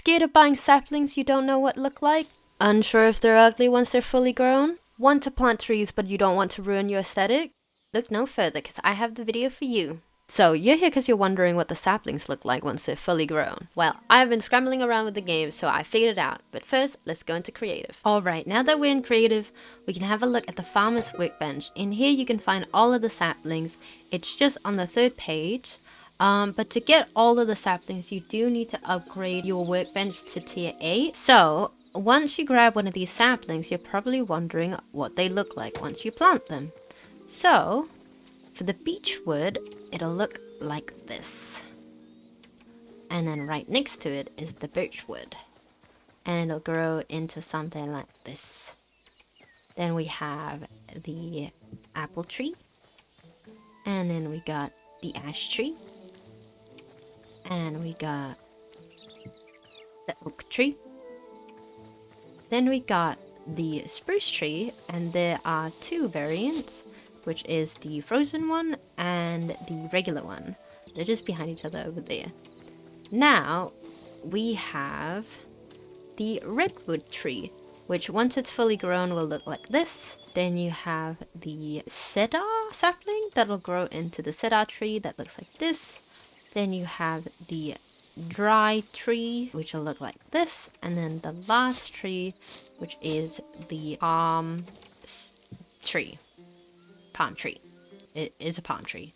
Scared of buying saplings you don't know what look like? Unsure if they're ugly once they're fully grown? Want to plant trees but you don't want to ruin your aesthetic? Look no further because I have the video for you. So, you're here because you're wondering what the saplings look like once they're fully grown. Well, I've been scrambling around with the game, so I figured it out. But first, let's go into creative. Alright, now that we're in creative, we can have a look at the farmer's workbench. In here you can find all of the saplings. It's just on the 3rd page. But to get all of the saplings, you do need to upgrade your workbench to tier 8. So, once you grab one of these saplings, you're probably wondering what they look like once you plant them. So, for the beech wood, it'll look like this. And then right next to it is the birch wood. And it'll grow into something like this. Then we have the apple tree. And then we got the ash tree. And we got the oak tree. Then we got the spruce tree, and there are 2 variants, which is the frozen one and the regular one. They're just behind each other over there. Now, we have the redwood tree, which once it's fully grown will look like this. Then you have the cedar sapling that'll grow into the cedar tree that looks like this. Then you have the dry tree, which will look like this. And then the last tree, which is the palm tree. Palm tree. It is a palm tree.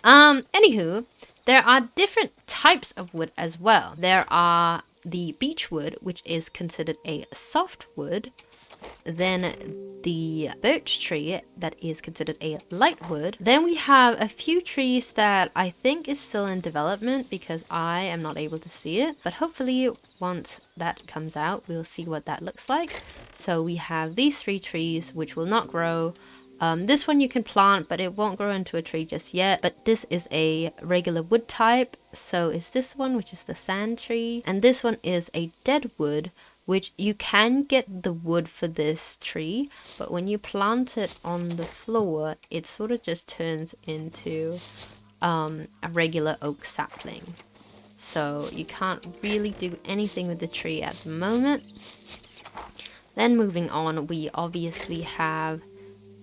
Anywho, there are different types of wood as well. There are the beech wood, which is considered a soft wood. Then the birch tree, that is considered a light wood. Then we have a few trees that I think is still in development because I am not able to see it. But hopefully once that comes out, we'll see what that looks like. So we have these 3 trees, which will not grow. This one you can plant, but it won't grow into a tree just yet. But this is a regular wood type. So is this one, which is the sand tree. And this one is a dead wood, which you can get the wood for this tree. But when you plant it on the floor, it sort of just turns into a regular oak sapling. So you can't really do anything with the tree at the moment. Then moving on, we obviously have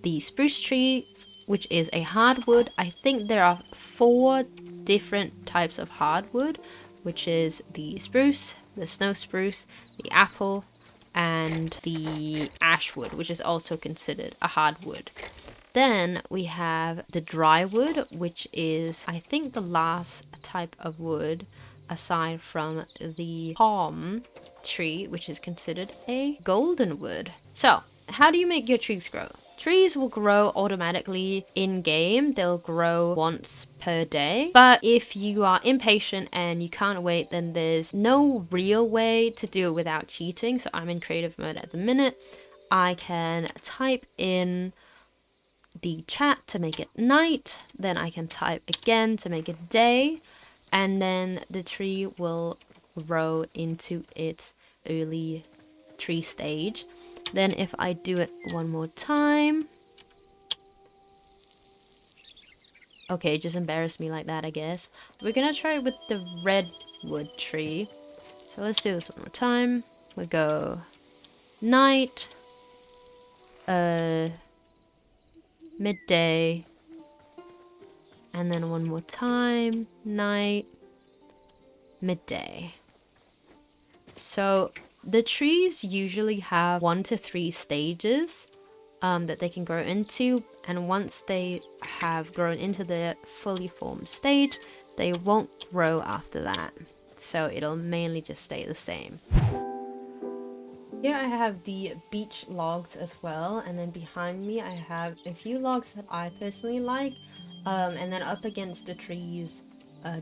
the spruce tree, which is a hardwood. I think there are 4 different types of hardwood, which is the spruce, the snow spruce, the apple, and the ash wood, which is also considered a hardwood. Then we have the dry wood, which is, I think, the last type of wood aside from the palm tree, which is considered a golden wood. So, how do you make your trees grow? Trees will grow automatically in-game. They'll grow once per day. But if you are impatient and you can't wait, then there's no real way to do it without cheating. So I'm in creative mode at the minute. I can type in the chat to make it night. Then I can type again to make it day. And then the tree will grow into its early tree stage. Then if I do it one more time. Okay, just embarrassed me like that, I guess. We're gonna try it with the redwood tree. So let's do this one more time. We go night, midday, and then one more time, night, midday. So the trees usually have 1 to 3 stages that they can grow into, and once they have grown into the fully formed stage, they won't grow after that. So it'll mainly just stay the same. Here I have the beech logs as well, and then behind me I have a few logs that I personally like, and then up against the trees,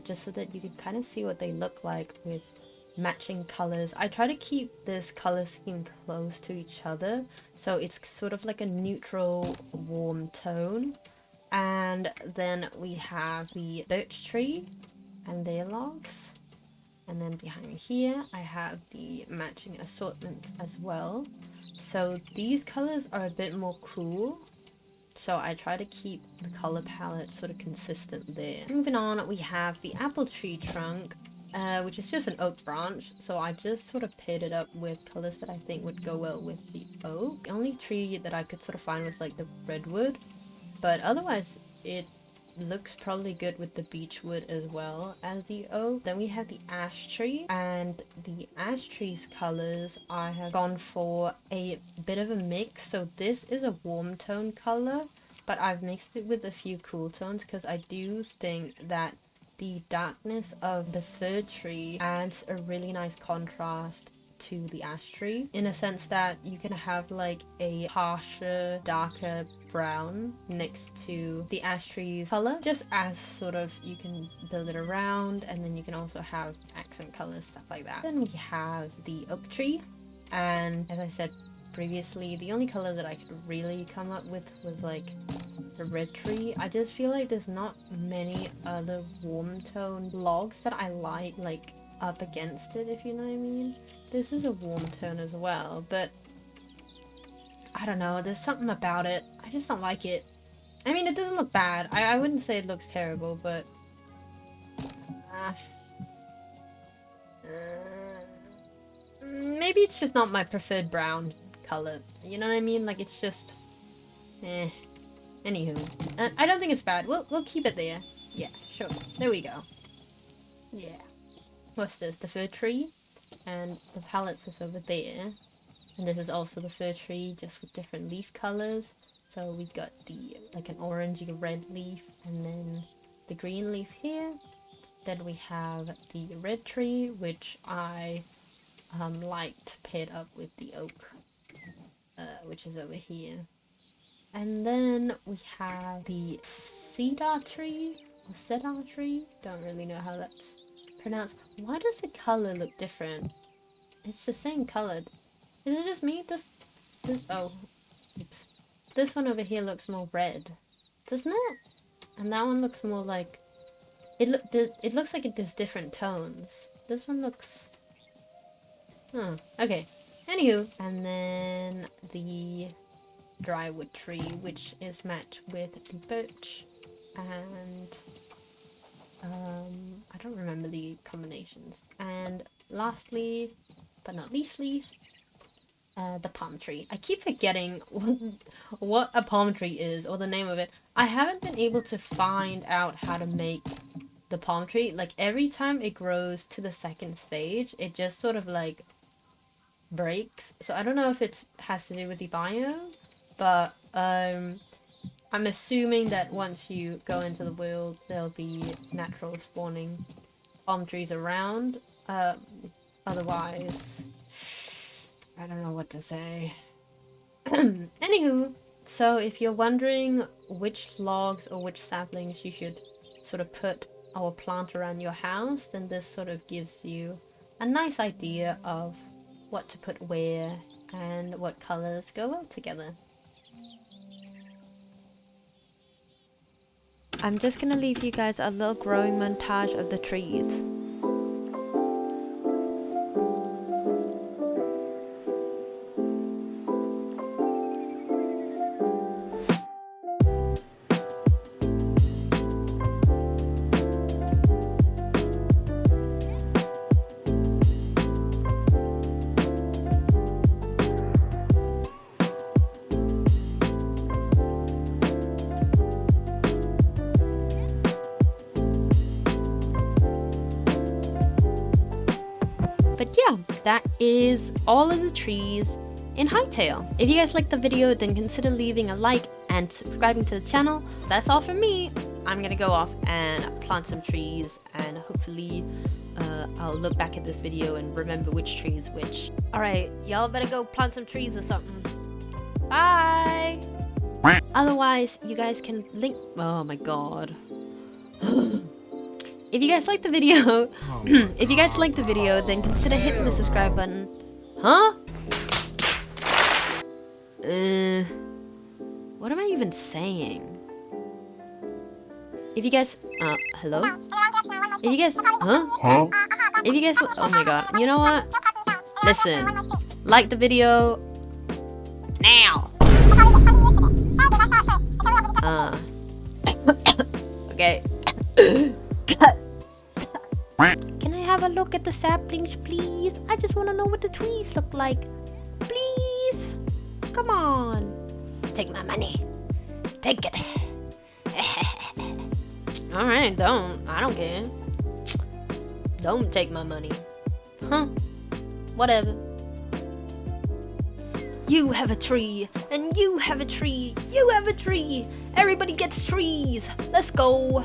just so that you can kind of see what they look like with matching colors. I try to keep this color scheme close to each other, so it's sort of like a neutral warm tone. And then we have the birch tree and their logs, and then behind here I have the matching assortments as well. So these colors are a bit more cool, so I try to keep the color palette sort of consistent there. Moving on, we have the apple tree trunk. which is just an oak branch. So I just sort of paired it up with colors that I think would go well with the oak. The only tree that I could sort of find was like the redwood, but otherwise it looks probably good with the beechwood as well as the oak. Then we have the ash tree, and the ash tree's colors I have gone for a bit of a mix. So this is a warm tone color, but I've mixed it with a few cool tones because I do think that the darkness of the fir tree adds a really nice contrast to the ash tree, in a sense that you can have like a harsher, darker brown next to the ash tree's color, just as sort of you can build it around, and then you can also have accent colors, stuff like that. Then we have the oak tree, and as I said previously, the only color that I could really come up with was like the red tree. I just feel like there's not many other warm tone logs that I like up against it, if you know what I mean. This is a warm tone as well, but I don't know, there's something about it. I just don't like it. I mean, it doesn't look bad. I wouldn't say it looks terrible, but maybe it's just not my preferred brown color. You know what I mean? Like, it's just anywho, I don't think it's bad. We'll keep it there. Yeah, sure. There we go. Yeah. What's this? The fir tree, and the palettes is over there. And this is also the fir tree, just with different leaf colors. So we got the like an orangey red leaf, and then the green leaf here. Then we have the red tree, which I liked paired up with the oak, which is over here. And then we have the cedar tree, or cedar tree. Don't really know how that's pronounced. Why does the color look different? It's the same color. Is it just me? This oh, oops. This one over here looks more red, doesn't it? And that one looks more like it looks like it does different tones. This one looks okay. Anywho, and then the drywood tree, which is matched with the birch, and I don't remember the combinations. And lastly, but not leastly, the palm tree. I keep forgetting what a palm tree is, or the name of it. I haven't been able to find out how to make the palm tree. Like, every time it grows to the second stage, it just sort of like breaks. So I don't know if it has to do with the biome, but I'm assuming that once you go into the world, there'll be natural spawning palm trees around. Otherwise, I don't know what to say. Anywho, so if you're wondering which logs or which saplings you should sort of put or plant around your house, then this sort of gives you a nice idea of what to put where and what colors go well together. I'm just gonna leave you guys a little growing montage of the trees. But yeah, that is all of the trees in Hytale. If you guys liked the video, then consider leaving a like and subscribing to the channel. That's all from me. I'm gonna go off and plant some trees, and hopefully I'll look back at this video and remember which tree is which. Alright, y'all better go plant some trees or something. Bye! Otherwise, you guys can link... Oh my god. If you guys like the video, then consider hitting the subscribe button. Huh? What am I even saying? If you guys, hello? If you guys, huh? If you guys, oh my god, you know what? Listen, like the video now. Okay. Can I have have a look at the saplings, please? I just want to know what the trees look like. Please? Come on. Take my money. Take it. Alright, don't. I don't care. Don't take my money. Huh? Whatever. You have a tree, and you have a tree. You have a tree. Everybody gets trees. Let's go.